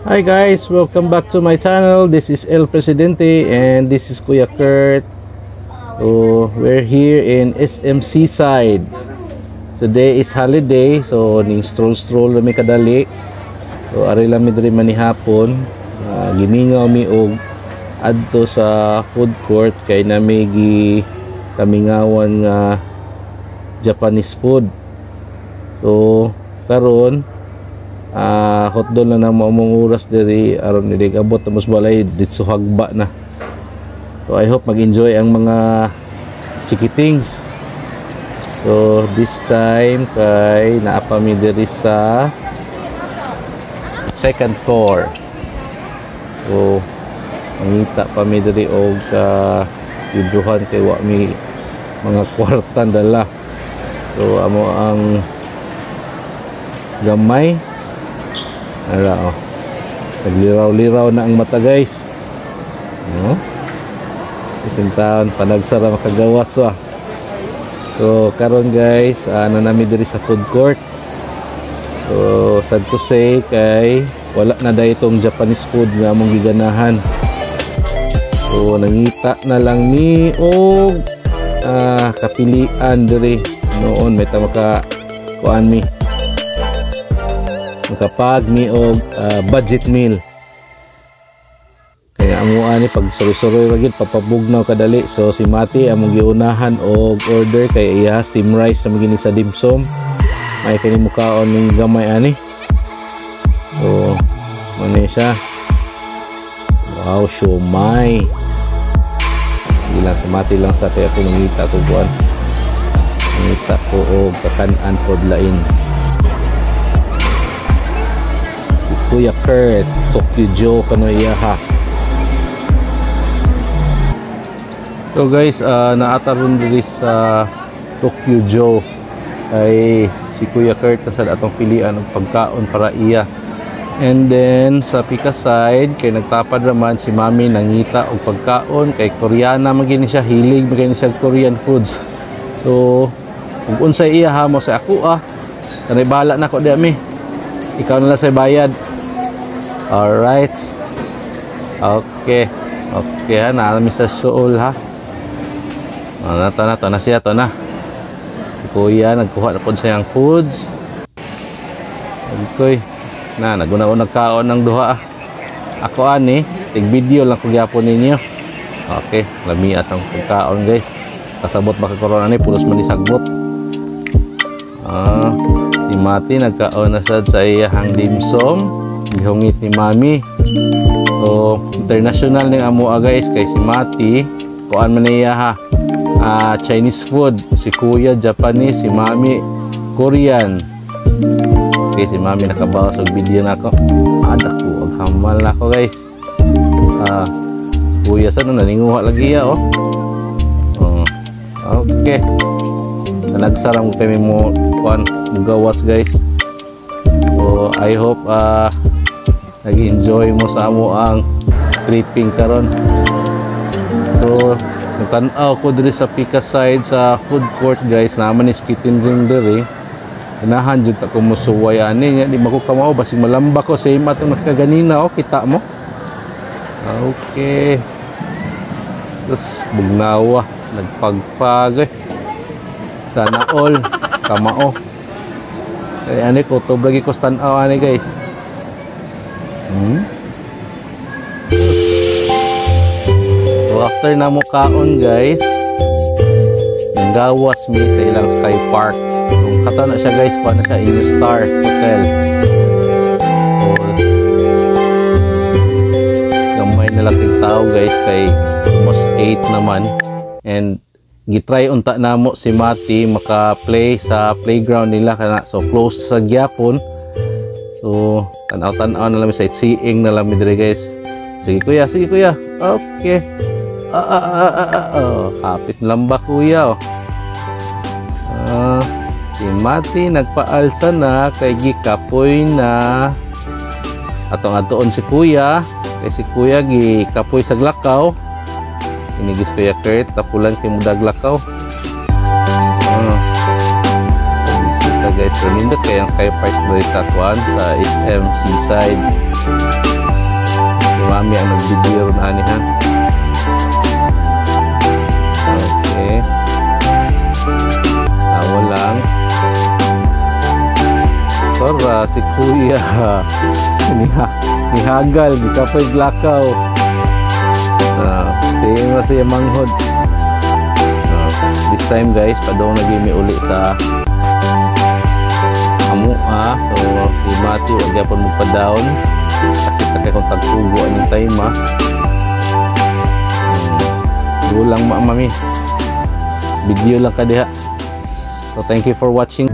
Hi guys, welcome back to my channel. This is El Presidente and this is Kuya Kurt. So we're here in SM Seaside. Today is holiday, so ning stroll mi kadali. So ari lang mi diri manihapon. Gimingaw mi og adto sa food court kay namigi kamingawan nga Japanese food. So karon hotdog na mong oras diri aron ni abot tamos balay ditso hagba na. So I hope mag-enjoy ang mga chikitings. So this time kay naapa mi diri sa second floor. So mangita pa mi diri og videohan kay wa mi mga kwartan dala. So amo ang gamay. Ara, oh. Nagliraw-liraw na ang mata guys. No? Isang taon panagsara makagawas wa. So karon guys, nanami diri sa food court. So sad to say kay wala na daw itong Japanese food nga among giganahan. So nangita na lang ni og kapilian diri noon may tamaka kuan mi. Makapag mi og budget meal kaya amuan ni pag suroy-suroy ra gid papabugnaw kadali. So si Mati among giunahan og order kay iya steam rice sa magini sa dimsum may kani mukaon ning gamay ani. So mani siya, wow, siomay ilang sa Mati lang sa kaya ko mangita ko buwan mangita ko og kakan-an pod lain. Kuya Kurt, Tokyo Joe kano iya ha. So guys, naataron diri sa Tokyo Joe ay si Kuya Kurt sa atong pilian og pagkaon para iya. And then sa pika side kay nagtapad raman si Mami nangita og pagkaon kay Koreana magini siya, hilig magini siya Korean foods. So kung unsay iya ha mo sa ako kanay bala na ko di ami. Ikaw na lang sa bayad. Alright. Okay. Okay ha. Naami sa Seoul ha. Na siya to na. Si Kuya nagkuha na po siyang foods. Okay. Naguna-unag kaon ng duha. Ako ani. Tig-video lang ko gyapon ninyo. Okay. Lamias ang pagkaon guys. Kasabot baka corona ni. Pulos man isagbot. Si Mati nagkaon na sad sa iyahang dimsum. Gihungit ni Mami. So international ning amoa guys kay si Mati kuan man niya ha. Chinese food, si Kuya Japanese, si Mami Korean. Okay, si Mami nakabawas og video nako. Adak ko og hamal nako guys. Kuya sa naninguha lagi ya okay. Nagsarang kami mo kuan mugawas guys. So I hope nag-enjoy mo sa amo ang tripping karon. So nagtanaw ko diri sa pika side sa food court guys, naman is kitin ring diri. Ganahan jud ta ko musuway ani nga di mako kamao basig malamba ko same atong nakaganina kita mo. Okay. Tapos bugnawa nagpagpag sana all kamao. Kay ani ko to lagi ko tanaw ani guys. So after na mo kaon guys, nanggawas mi sa ilang sky park. So kato na siya guys, pa na siya In-Star Hotel. So gamay na lang tao guys kay almost 8 naman. And gitry unta namo si Mati maka-play sa playground nila kana so close sa gyapon. So tanaw-tanaw na lang sightseeing na lang diri guys. Sige kuya. Okay. Kapit lang ba kuya si Mati nagpaalsa na kay gikapoy na atong atoon si kuya kay si kuya gikapoy sa glakaw. Inigis Kuya Kurt tapulan kay mudag lakaw. Guys, so nindot kayang kay park sa SM Seaside. Mami ang nag-video ron ani ha. Okay. Tawa lang. Tora, si Kuya. Nihagal, di ka pa'y glakaw. Siya manghod. This time guys, padong nagimi uli sa amua. So, si Mati, wag yapon mo pa down. Sakit-sakit kung tagtugo anong time ha. Gulang mami. Video lang ka diha. So, thank you for watching.